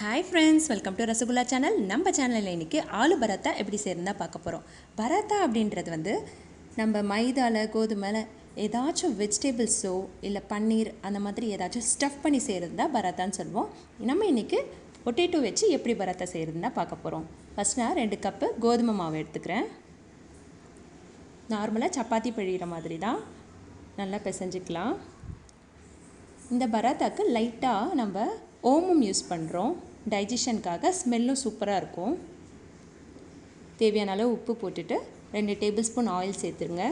Hi friends, welcome to Rasagula channel. நம்ம சேனலில் இன்றைக்கி ஆலு பராத்தா எப்படி செய்யறதா பார்க்க போகிறோம். பராத்தா அப்படின்றது வந்து நம்ம மைதாவில் கோதுமையில் ஏதாச்சும் வெஜிடபிள்ஸோ இல்லை பன்னீர் அந்த மாதிரி ஏதாச்சும் ஸ்டஃப் பண்ணி செய்கிறது தான் பராத்தான்னு சொல்லுவோம். நம்ம இன்றைக்கி பொட்டேட்டோ வச்சு எப்படி பராத்தா செய்கிறதுன்னு தான் பார்க்க போகிறோம். ஃபஸ்ட் நான் 2 கப்பு கோதுமை மாவு எடுத்துக்கிறேன். நார்மலாக சப்பாத்தி பிழிகிற மாதிரி தான் நல்லா பிசைஞ்சிக்கலாம். இந்த பராத்தாக்கு லைட்டாக நம்ம ஓமம் யூஸ் பண்ணுறோம். டைஜஷனுக்காக ஸ்மெல்லும் சூப்பராக இருக்கும். தேவையான அளவு உப்பு போட்டுட்டு 2 டேபிள் ஸ்பூன் ஆயில் சேர்த்துருங்க.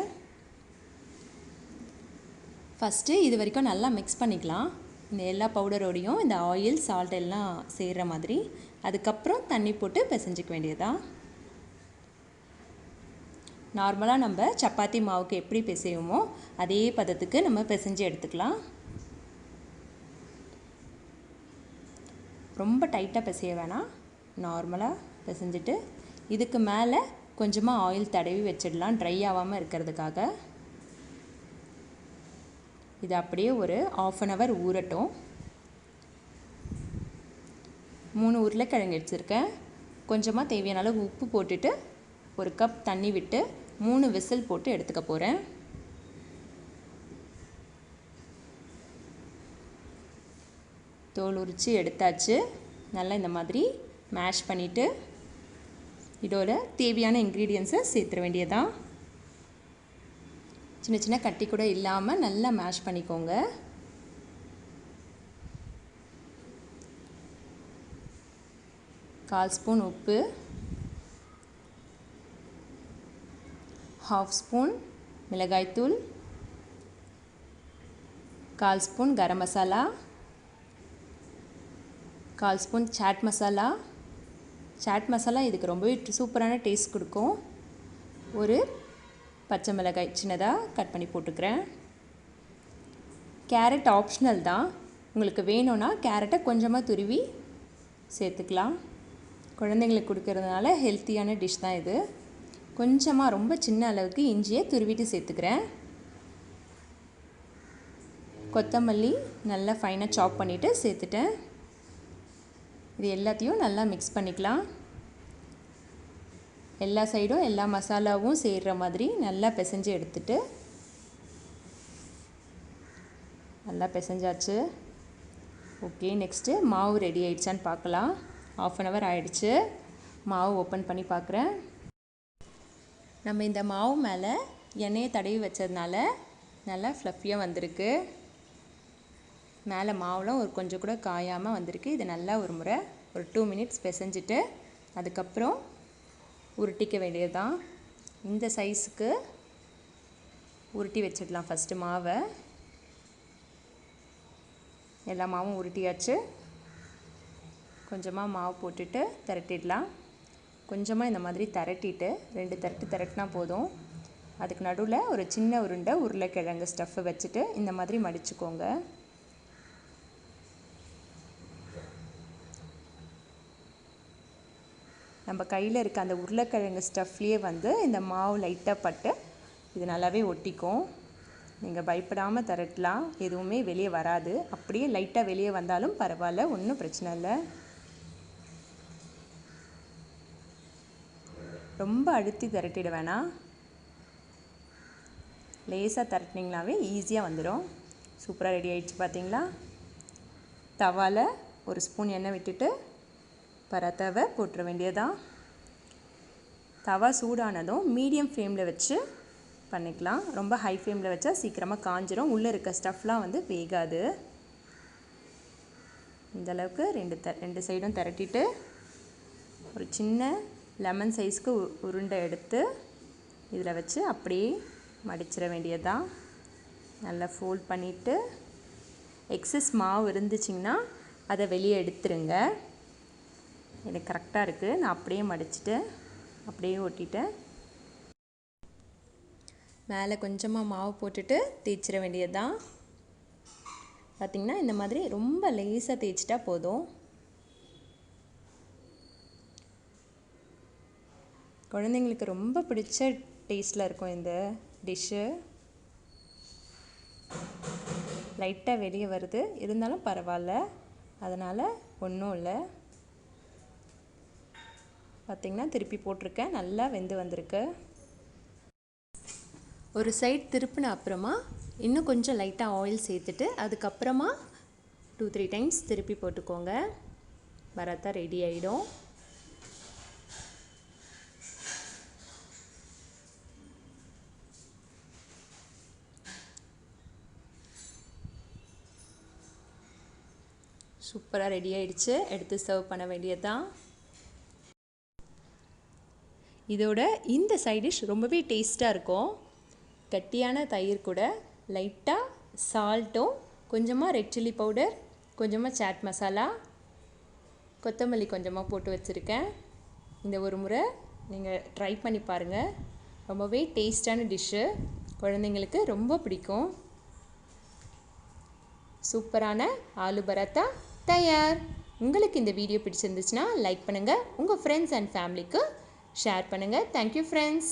ஃபஸ்ட்டு இது வரைக்கும் நல்லா மிக்ஸ் பண்ணிக்கலாம். இந்த எல்லா பவுடரோடையும் இந்த ஆயில் சால்ட் எல்லாம் சேர்கிற மாதிரி. அதுக்கப்புறம் தண்ணி போட்டு பிசைஞ்சிக்க வேண்டியதான். நார்மலாக நம்ம சப்பாத்தி மாவுக்கு எப்படி பிசையுமோ அதே பதத்துக்கு நம்ம பிசைஞ்சு எடுத்துக்கலாம். ரொம்ப டைட்டாக பிசைய வேணாம், நார்மலாக பிசைஞ்சிட்டு இதுக்கு மேலே கொஞ்சமாக ஆயில் தடவி வச்சிடலாம், ட்ரை ஆகாமல் இருக்கிறதுக்காக. இது அப்படியே ஒரு 1/2 hour ஊறட்டும். 3 உருளைக்கிழங்கு வச்சுருக்கேன். கொஞ்சமாக தேவையான அளவு உப்பு போட்டுட்டு 1 கப் தண்ணி விட்டு 3 விசில் போட்டு எடுத்துக்க போகிறேன். தோல் உரித்து எடுத்தாச்சு. நல்லா இந்த மாதிரி மேஷ் பண்ணிவிட்டு இதோட தேவையான இன்க்ரீடியன்ஸை சேர்த்துற வேண்டியதான். சின்ன சின்ன கட்டி கூட இல்லாமல் நல்லா மேஷ் பண்ணிக்கோங்க. கால் ஸ்பூன் உப்பு, 1/2 ஸ்பூன் மிளகாய்த்தூள், 1/4 ஸ்பூன் கரம் மசாலா, 1/4 ஸ்பூன் சாட் மசாலா. சாட் மசாலா இதுக்கு ரொம்பவே சூப்பரான டேஸ்ட் கொடுக்கும். ஒரு பச்சை மிளகாய் சின்னதாக கட் பண்ணி போட்டுக்கிறேன். கேரட் ஆப்ஷனல் தான், உங்களுக்கு வேணும்னா கேரட்டை கொஞ்சமாக துருவி சேர்த்துக்கலாம். குழந்தைங்களுக்கு கொடுக்கறதுனால ஹெல்த்தியான டிஷ் தான் இது. கொஞ்சமாக ரொம்ப சின்ன அளவுக்கு இஞ்சியை துருவிட்டு சேர்த்துக்கிறேன். கொத்தமல்லி நல்லா ஃபைனாக சாப் பண்ணிவிட்டு சேர்த்துட்டேன். இது எல்லாத்தையும் நல்லா மிக்ஸ் பண்ணிக்கலாம். எல்லா சைடும் எல்லா மசாலாவும் சேர்கிற மாதிரி நல்லா பிசைஞ்சு எடுத்துட்டு நல்லா பிசைஞ்சாச்சு. ஓகே, நெக்ஸ்ட்டு மாவு ரெடி ஆகிடுச்சான்னு பார்க்கலாம். 1/2 hour ஆகிடுச்சு. மாவு ஓப்பன் பண்ணி பார்க்குறேன். நம்ம இந்த மாவு மேலே எண்ணெயை தடவி வச்சதுனால நல்லா ஃப்ளஃபியாக வந்திருக்கு. மேலே மாவுலாம் கொஞ்சம் கூட காயாமல் வந்திருக்கு. இது நல்லா ஒரு முறை ஒரு 2 minutes பிசைஞ்சிட்டு அதுக்கப்புறம் உருட்டிக்க வேண்டியது தான். இந்த சைஸுக்கு உருட்டி வச்சிடலாம். ஃபஸ்ட்டு மாவை எல்லா மாவும் உருட்டியாச்சு. கொஞ்சமாக மாவு போட்டுட்டு திரட்டிடலாம். கொஞ்சமாக இந்த மாதிரி திரட்டிட்டு 2 திரட்டினா போதும். அதுக்கு நடுவில் ஒரு சின்ன உருளைக்கிழங்கு ஸ்டஃப்பு வச்சுட்டு இந்த மாதிரி மடிச்சுக்கோங்க. நம்ம கையில் இருக்க அந்த உருளைக்கிழங்கு ஸ்டஃப்லேயே வந்து இந்த மாவு லைட்டாக பட்டு இது நல்லாவே ஒட்டிக்கும். நீங்கள் பயப்படாமல் திரட்டலாம், எதுவுமே வெளியே வராது. அப்படியே லைட்டாக வெளியே வந்தாலும் பரவாயில்ல, ஒன்றும் பிரச்சனை இல்லை. ரொம்ப அழுத்தி திரட்டிட வேணாம், லேசாக திரட்டினீங்கனாவே ஈஸியாக வந்துடும். சூப்பராக ரெடி ஆகிடுச்சு பார்த்தீங்களா. தவாவில் 1 ஸ்பூன் எண்ணெய் விட்டுட்டு பராத்தாவை போட்டுற வேண்டியதான். தவா சூடானதும் மீடியம் ஃப்ளேமில் வச்சு பண்ணிக்கலாம். ரொம்ப ஹை ஃப்ளேமில் வச்சா சீக்கிரமாக காஞ்சிரும், உள்ளே இருக்க ஸ்டஃப்லாம் வந்து வேகாது. இந்தளவுக்கு 2 சைடும் திரட்டிட்டு ஒரு சின்ன லெமன் சைஸ்க்கு உருண்டை எடுத்து இதில் வச்சு அப்படியே மடிச்சிட வேண்டியதுதான். நல்லா ஃபோல்ட் பண்ணிவிட்டு எக்ஸஸ் மாவு இருந்துச்சிங்கன்னா அதை வெளியே எடுத்துருங்க. எனக்கு கரெக்டாக இருக்குது. நான் அப்படியே மடிச்சுட்டு அப்படியே ஒட்டிட்டேன். மேலே கொஞ்சமாக மாவு போட்டுட்டு தேய்ச்சிட வேண்டியது தான். பார்த்திங்கன்னா இந்த மாதிரி ரொம்ப லேசாக தேய்ச்சிட்டா போதும். குழந்தைங்களுக்கு ரொம்ப பிடிச்ச டேஸ்ட்டில் இருக்கும் இந்த டிஷ்ஷு. லைட்டாக வெளியே வருது, இருந்தாலும் பரவாயில்ல, அதனால் ஒன்றும் இல்லை. பார்த்திங்கன்னா திருப்பி போட்டிருக்கேன், நல்லா வெந்து வந்திருக்கு. ஒரு சைடு திருப்பின அப்புறமா இன்னும் கொஞ்சம் லைட்டாக ஆயில் சேர்த்துட்டு அதுக்கப்புறமா 2-3 டைம்ஸ் திருப்பி போட்டுக்கோங்க. பராத்தா ரெடி ஆகிடும். சூப்பராக ரெடி ஆகிடுச்சு. எடுத்து சர்வ் பண்ண வேண்டியது தான். இதோட இந்த சைட் டிஷ் ரொம்பவே டேஸ்ட்டாக இருக்கும். கட்டியான தயிர் கூட லைட்டாக சால்ட்டும் கொஞ்சமாக ரெட் சில்லி பவுடர், கொஞ்சமாக சாட் மசாலா, கொத்தமல்லி கொஞ்சமாக போட்டு வச்சுருக்கேன். இந்த ஒரு முறை நீங்கள் ட்ரை பண்ணி பாருங்கள். ரொம்பவே டேஸ்டான டிஷ்ஷு, குழந்தைங்களுக்கு ரொம்ப பிடிக்கும். சூப்பரான ஆலு பராத்தா தயார். உங்களுக்கு இந்த வீடியோ பிடிச்சிருந்துச்சுன்னா லைக் பண்ணுங்கள், உங்கள் ஃப்ரெண்ட்ஸ் அண்ட் ஃபேமிலிக்கு ஷேர் பண்ணுங்கள். Thank you friends.